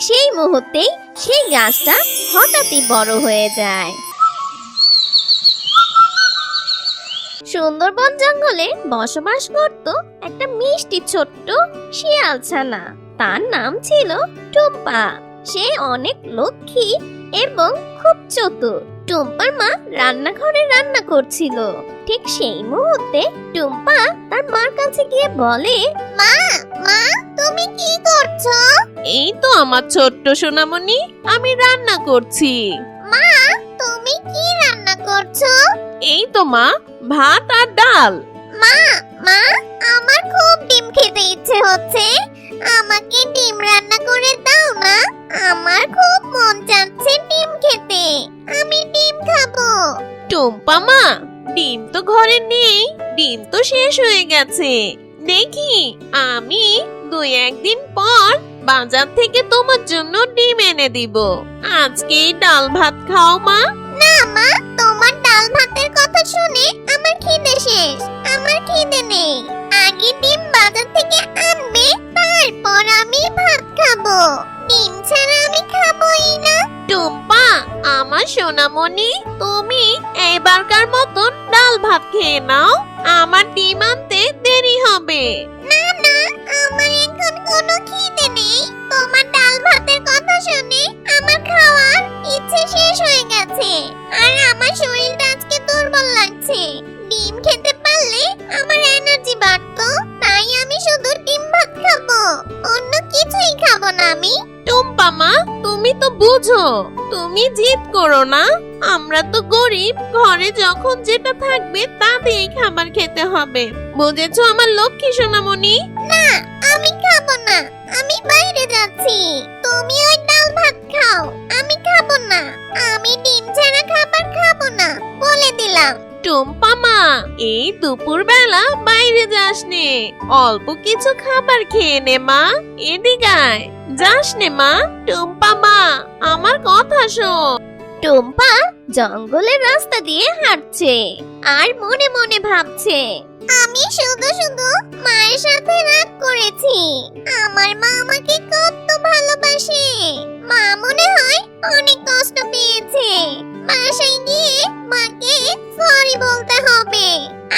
সেই মুহূর্তেই সেই গাছটা হঠাৎই বড় হয়ে যায়। সুন্দরবন জঙ্গলে বসবাস করত একটা মিষ্টি ছোট্ট শিয়ালছানা। তার নাম ছিল টুম্পা। সে অনেক লক্ষ্মী এবং খুব চতুর। টুম্পার মা রান্নাঘরে রান্না করছিল। ঠিক সেই মুহূর্তে টুম্পা তার মার কাছে গিয়ে বলে, মা মা তুমি কি করছো? এই তো আমার ছোট্ট সোনামণি, আমি রান্না করছি। মা তুমি কি রান্না করছো? এই তো মা, ভাত আর ডাল। মা মা আমার খুব ডিম খেতে ইচ্ছে হচ্ছে, আমাকে ডিম রান্না করে দাও না। আমার খুব মন চাচ্ছে ডিম খেতে, আমি ডিম খাবো। টুম্পা মা, ডিম তো ঘরে নেই, ডিম তো শেষ হয়ে গেছে। দেখি আমি 2-1 দিন পর বাজার থেকে তোমার জন্য ডিম এনে দিব। আজকেই ডাল ভাত খাও মা। না মা, তোমার ডাল ভাতের কথা শুনে আমার খিদে শেষ, আমার খিদে নেই। আগে ডিম বাজার থেকে আনবে, তারপর আমি ভাত খাবো। ডিম ছাড়া আমি খাবোই না। টুম্পা আমার সোনামণি, তুমি এবারকার মতন ডাল ভাত খেয়ে নাও, আমার ডিম আনতে দেরি হবে। না না, আমার এখন কোনো খিদে নেই। তোমার ডাল ভাতের কথা শুনে আমার খাওয়ার ইচ্ছে শেষ হয়ে গেছে, আর আমার শরীরটা আজকে দুর্বল লাগছে। ডিম খেতে পারলে আমার এনার্জি বাড়তো, তাই আমি শুধু ডিম ভাত খাবো, অন্য কিছুই খাবো না আমি। টুম্পা মা, তুমি তো বুঝো, তুমি জিদ করো না। আমরা তো গরিব, ঘরে যখন যেটা থাকবে তা দিয়েই খাবার খেতে হবে। বুঝেছো আমার লক্ষ্মী সোনামণি? না, আমি খাবো না, আমি বাইরে যাচ্ছি। তুমি ওই ডাল ভাত খাও, আমি খাবো না। আমি ডিম ছাড়া খাবার খাবো না, বলে দিলাম। টুম্পা মা, এই দুপুর বেলা বাইরে যাস নে, অল্প কিছু খাবার খেয়ে নে মা। এদিকে আয়, যাস নে মা। টুম্পা মা, আমার কথা শোন। টুম্পা জঙ্গলের রাস্তা দিয়ে হাঁটছে আর মনে মনে ভাবছে, আমি শুধু শুধু মায়ের সাথে রাগ করেছি। আমার মা আমাকে কত ভালোবাসে। মা মনে হয় অনেক কষ্ট পেয়েছে। বাসায় গিয়ে মাকে সরি বলতে হবে।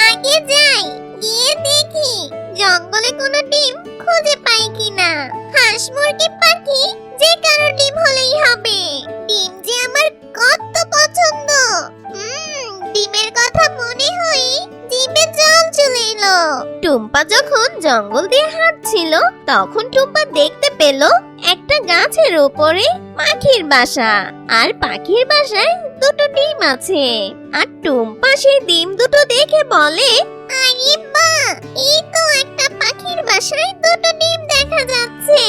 আগে যাই, গিয়ে দেখি জঙ্গলে কোনো ডিম খুঁজে পাই কিনা। হাঁস মুরগি পাখি যে কারো ডিম হলেই হবে। ডিম যে আমার কত পছন্দ। ডিমের কথা মনে হয় জিভে জল চলে এলো। টুম্পা যখন জঙ্গল দিয়ে হাঁটছিল তখন টুম্পা দেখতে পেল একটা গাছের উপরে পাখির বাসা, আর পাখির বাসায় দুটো ডিম আছে। আর টুম্পা সেই ডিম দুটো দেখে বলে, আরে বাহ, এই তো একটা পাখির বাসায় দুটো ডিম দেখা যাচ্ছে,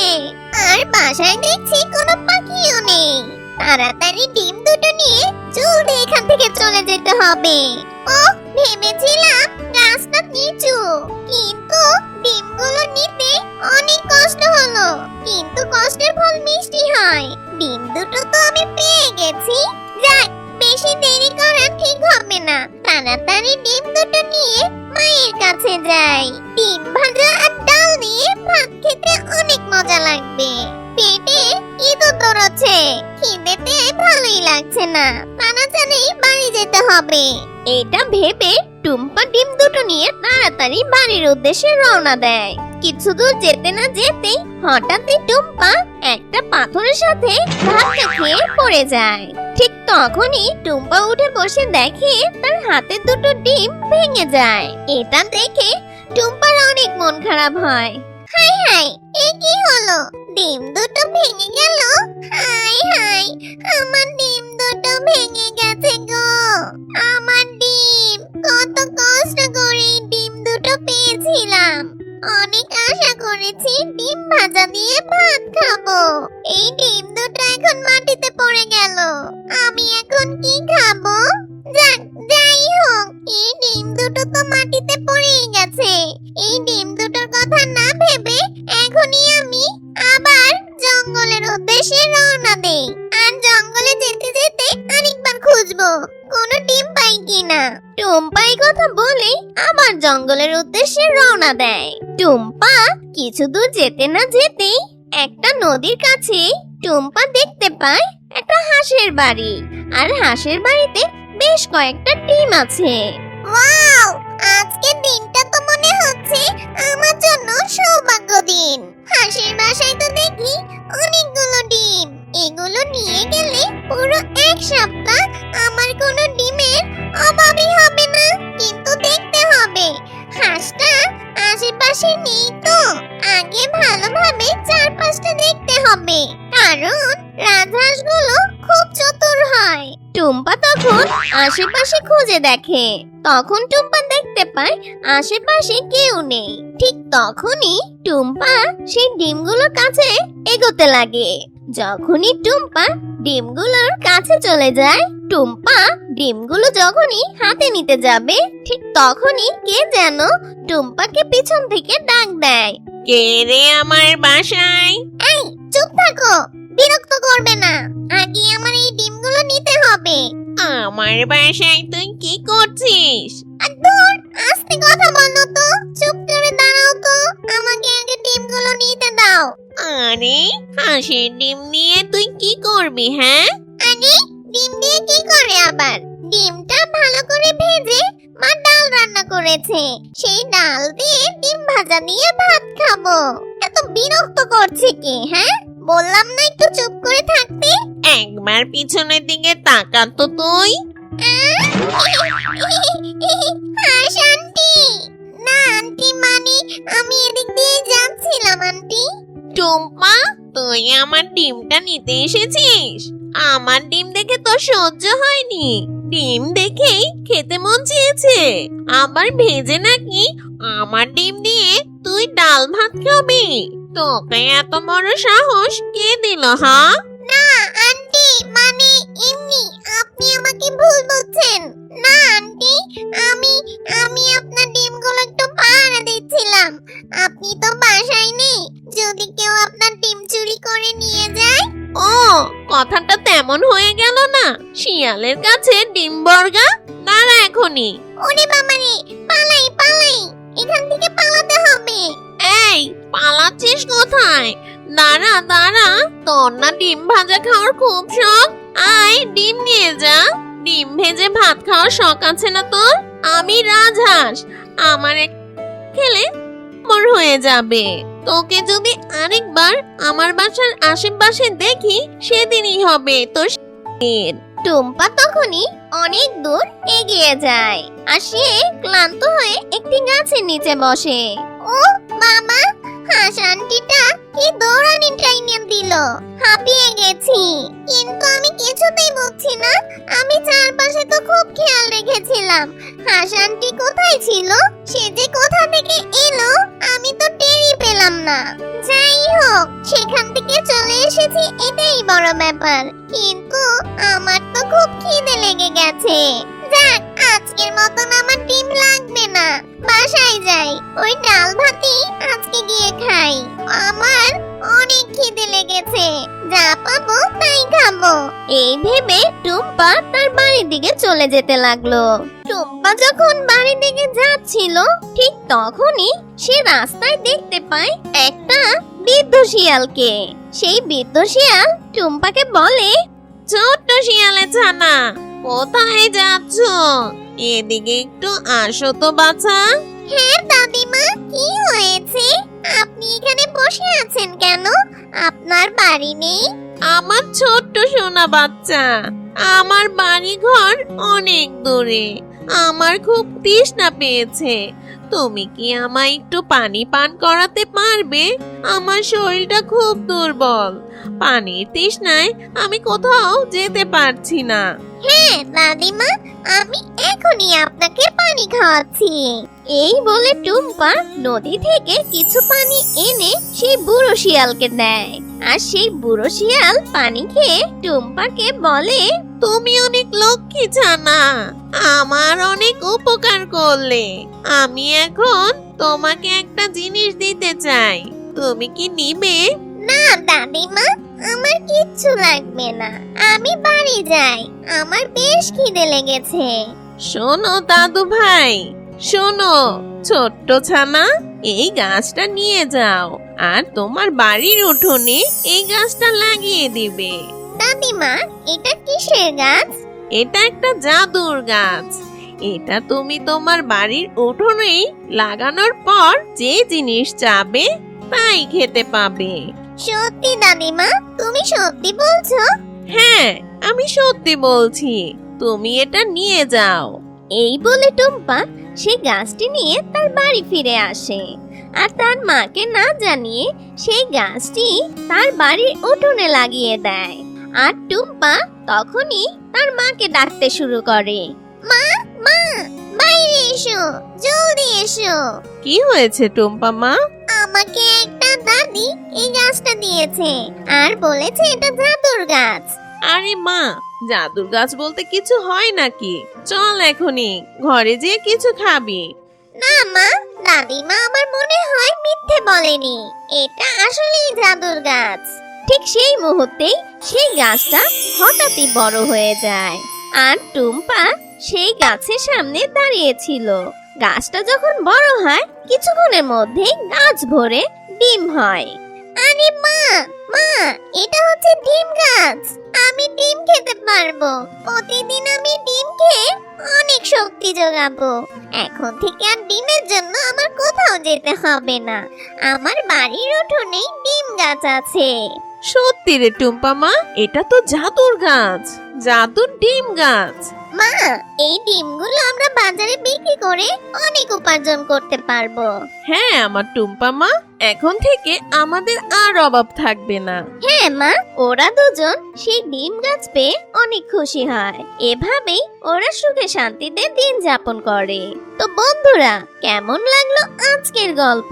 আর বাসায় দেখছি কোনো পাখিও নেই। তাড়াতাড়ি ডিম দুটো নিয়ে জলদি এখান থেকে চলে যেতে হবে। ও ভেবেছিলাম গাছটা নিচু, কিন্তু ডিমগুলো নিতে অনেক কষ্ট হলো, কিন্তু কষ্টের ফল মিষ্টি হয়। ডিম দুটো তো আমি পেয়ে গেছি। যাক, বেশি দেরি করা ঠিক হবে না। তাড়াতাড়ি ডিম দুটো নিয়ে মায়ের কাছে যাই। ডিম ভাজা আর ডাল দিয়ে ভাত খেতে অনেক মজা লাগবে। পেটে ইঁদুর দৌড়চ্ছে, খিদেতে ভালোই লাগছে না। তাড়াতাড়ি বাড়ি যেতে হবে। এটা ভেবে টুম্পা ডিম দুটো নিয়ে তাড়াতাড়ি বাড়ির উদ্দেশ্যে রওনা দেয়। কিছু দূর যেতে না যেতেই হঠাৎই টুম্পা একটা পাথরের সাথে ধাক্কা খেয়ে পড়ে যায়। ঠিক তখনই টুম্পা উঠে বসে দেখে তার হাতের দুটো ডিম ভেঙে যায়। এটা দেখে টুম্পার অনেক মন খারাপ হয়। হাই হাই, এ কি হলো? ডিম দুটো ভেঙে গেল। হাই হাই, আমার ডিম দুটো ভেঙে গেছে গো। আমার ডিম, কত কষ্ট করে ডিম দুটো পেয়েছিলাম। অনেক আশা করেছি ডিম ভাজা দিয়ে ভাত খাবো। এই ডিম দুটো এখন মাটিতে পড়ে গেল। আমি এখন কি খাবো? যাক, যাই হোক, এই ডিম দুটো তো মাটিতে পড়েই গেছে। এই ডিম দুটোর কথা না ভেবে এখনই আমি আবার জঙ্গলের উদ্দেশ্যে রওনা দেই। আর জঙ্গলে যেতে যেতে আরেকবার খুঁজবো কোনো ডিম পাই কিনা। টুম্পা এই কথা বলে আবার জঙ্গলের উদ্দেশ্যে রওনা দেয়। টুম্পা কিছু দূর যেতে না যেতেই একটা নদীর কাছে টুম্পা দেখতে পায় একটা হাঁসের বাড়ি, আর হাঁসের বাড়িতে বেশ কয়েকটা ডিম আছে। ওয়াও, আজকের দিনটা তো মনে হচ্ছে আমার জন্য সৌভাগ্য দিন। হাঁসের বাসায় তো দেখি অনেকগুলো ডিম, এগুলো নিয়ে গেলে পুরো এক সপ্তাহ আমার কোনো ডিমের অভাবই হবে না। কিন্তু দেখতে হবে হাঁসটা আশেপাশে নেই তো। আগে ভালোভাবে চারপাশটা দেখতে হবে, কারণ রাজহাঁসগুলো খুব চতুর হয়। টুম্পা তখন আশেপাশে খুঁজে দেখে, তখন টুম্পা দেখতে পায় আশেপাশে কেউ নেই। ঠিক তখনই টুম্পা সেই ডিমগুলোর কাছে এগোতে লাগে। যখনই টুম্পা ডিমগুলোর কাছে চলে যায়, টুম্পা ডিমগুলো যখনই হাতে নিতে যাবে, ঠিক তখনই কে যেন টুম্পাকে পিছন থেকে ডাক দেয়। কে রে আমার বাসায়? এই চুপ থাকো, বিরক্ত করবে না। আগে আমার এই ডিমগুলো নিতে হবে। আমার বাসায় তুই কি করছিস? আর দূর, আস্তে কথা বলো তো। চুপ করে দাঁড়াও তো, আমাকে আগে ডিমগুলো নিতে দাও। আরে হাঁসের ডিম নিয়ে তুই কি করবি? হ্যাঁ, আরে ডিম দিয়ে কি করে আবার? ডিমটা ভালো করে ভেজে মা ডাল রান্না করেছে, সেই ডাল দিয়ে ডিম ভাজা দিয়ে ভাত খাবো। এত বিরক্ত করছে কি? হ্যাঁ, বললাম না একটু চুপ করে থাকতে। একবার পিছনের দিকে তাকা তো তুই। হাস আন্টি। না আন্টি, মানে আমি এদিক দিয়ে যাচ্ছিলাম আন্টি। টুম্পা, তুই আমার ডিমটা নিতে এসেছিস? আমার ডিম দেখে তো সহ্য হয়নি। ডিম দেখেই খেতে মন চেয়েছে, আবার ভেজে নাকি আমার ডিম দিয়ে তুই ডাল ভাত খাবি? তোকে এত বড় সাহস কে দিল? হ্যাঁ, না আন্টি, মানে এমনি আপনি আমাকে ভুল বলছেন। না আন্টি, আমি আমি আপনার ডিমগুলো একটু পাহারা দিচ্ছিলাম। আপনি তো বাসায় নেই, যদি কেউ আপনার ডিম চুরি করে নিয়ে যায়। ও কথাটা তেমন হয়ে গেল না। শিয়ালের কাছে ডিম বর্গা, দাঁড়া এখনই। ওরে বাবারে, পালাই পালাই, এখান থেকে পালাতে হবে। এই পালাচ্ছিস কোথায়? দাঁড়া দাঁড়া, তোর না ডিম ভাজা খাওয়ার খুব শখ? আয় ডিম নিয়ে যা। ডিম ভেজে ভাত খাওয়ার শখ আছে না তোর? আমি রাজহাঁস, আমার খেলে মোর হয়ে যাবে। তোকে যদি আরেকবার আমার বাসার আশেপাশে দেখি, সেদিনই হবে তোর শেষ। টুম্পা তখনই অনেক দূর এগিয়ে যায়, আর সে ক্লান্ত হয়ে একটি গাছের নিচে বসে। ও বাবা, হাঁস আন্টিটা কি দৌড়ানি ট্রেনে দিল, হাঁপিয়ে গেছি। কিন্তু আমি কিছুতেই বুঝছি না, আমি চারপাশে তো খুব খেয়াল রেখেছিলাম। হাঁস আন্টি কোথায় ছিল? সে যে কোথা থেকে এলো আমি তো টেরই পেলাম না। যাই হোক, সেখান থেকে চলে এসেছি, এটাই বড় ব্যাপার। কিন্তু আমার তো খুব খিদে লেগে গেছে। যাক, আজকের মতন আমার ডিম লাগবে না, বাসায় যাই, ওই ডাল ভাতই আজকে গিয়ে খাই। আমার অনেক খিদে লেগেছে, যা পাবো তাই খাবো। এই ভেবে টুম্পা তার বাড়ির দিকে চলে যেতে লাগলো। টুম্পা যখন বাড়ির দিকে যাচ্ছিল, ঠিক তখনই সে রাস্তায় দেখতে পায় একটা বৃদ্ধ শিয়ালকে। সেই বৃদ্ধ শিয়াল টুম্পাকে বলে, ছোট্ট শিয়ালে ছানা, কোথায় যাচ্ছ? এদিকে একটু আসো তো বাছা। হ্যাঁ দাদিমা, কি হয়েছে? আপনি এখানে বসে আছেন কেন? আপনার বাড়ি নেই? আমার ছোট্ট সোনা বাচ্চা, আমার বাড়ি ঘর অনেক দূরে। আমার খুব তৃষ্ণা পেয়েছে। তুমি কি আমায় একটু পানি পান করাতে পারবে? আমার শরীরটা খুব দুর্বল। পানির তৃষ্ণায় আমি কোথাও যেতে পারছি না। হ্যাঁ দাদিমা, আমি এখনই আপনাকে পানি খাওয়াচ্ছি। এই বলে টুম্পা নদী থেকে কিছু পানি এনে সেই বুড়ো শিয়ালকে দেয়। আর সেই বুড়ো শিয়াল পানি খেয়ে টুম্পাকে বলে, তুমি অনেক লক্ষ্মী ছানা, আমার অনেক উপকার করলে। আমি এখন তোমাকে একটা জিনিস দিতে চাই, তুমি কি নিবে? না দাদিমা, আমার কিচ্ছু লাগবে না, আমি বাড়ি যাই, আমার বেশ খিদে লেগেছে। শোনো দাদু ভাই, শোনো ছোট্ট ছানা, এই গাছটা নিয়ে যাও। আর তোমার বাড়ির উঠোনে এই গাছটা লাগিয়ে দিবে। দাদিমা, এটা কিসের গাছ? এটা একটা জাদুর গাছ। এটা তুমি তোমার বাড়ির উঠোনেই লাগানোর পর যে জিনিস চাবে তাই খেতে পাবে। সত্যি দাদিমা, তুমি সত্যি বলছো? হ্যাঁ, আমি সত্যি বলছি, তুমি এটা নিয়ে যাও। এই বলে টুম্পা সেই গাছটি নিয়ে তার বাড়ি ফিরে আসে আর তার মাকে না জানিয়ে সেই গাছটি তার বাড়ির উঠোনে লাগিয়ে দেয়। আর টুম্পা তখনই তার মাকে ডাকতে শুরু করে, মা, মা, বাইরে এসো, জলদি এসো। কি হয়েছে টুম্পা মা? আমাকে একটা দাদি এই গাছটা দিয়েছে আর বলেছে এটা জাদুর গাছ। আরে মা, জাদুর গাছ বলতে কিছু হয় নাকি? চল এখনই ঘরে যেয়ে কিছু খাবি। না মা, দাদিমা আমার মনে হয় মিথ্যে বলেনি, এটা আসলেই জাদুর গাছ। ঠিক সেই মুহূর্তেই সেই গাছটা হঠাৎই বড় হয়ে যায় আর টুম্পা সেই গাছের সামনে দাঁড়িয়েছিল। গাছটা যখন বড় হয় কিছুক্ষণের মধ্যেই গাছ ভরে ডিম হয়। আরে মা, মা, এটা হচ্ছে ডিম গাছ। আমি ডিম খেতে পারবো। প্রতিদিন আমি ডিম খেয়ে অনেক শক্তি জোগাবো। এখন থেকে আর ডিমের জন্য আমার কোথাও যেতে হবে না। আমার বাড়ির উঠোনেই ডিম গাছ আছে। সত্যি রে টুম্পা মা, এটা তো জাদুর গাছ, জাদুর ডিম গাছ। মা, এই ডিমগুলো আমরা বাজারে বিক্রি করে অনেক উপার্জন করতে পারবো। হ্যাঁ আমার টুম্পা মা, এখন থেকে আমাদের আর অভাব থাকবে না। হ্যাঁ মা, ওরা দুজন সেই ডিম গাছ পেয়ে অনেক খুশি হয়। এভাবেই ওরা সুখে শান্তিতে দিন যাপন করে। তো বন্ধুরা, কেমন লাগলো আজকের গল্প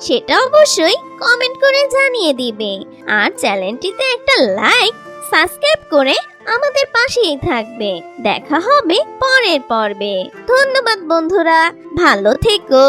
সেটা অবশ্যই কমেন্ট করে জানিয়ে দিবে। আর চ্যানেলটিতে একটা লাইক, সাবস্ক্রাইব করে আমাদের পাশেই থাকবে। দেখা হবে পরের পর্বে। ধন্যবাদ বন্ধুরা, ভালো থেকো।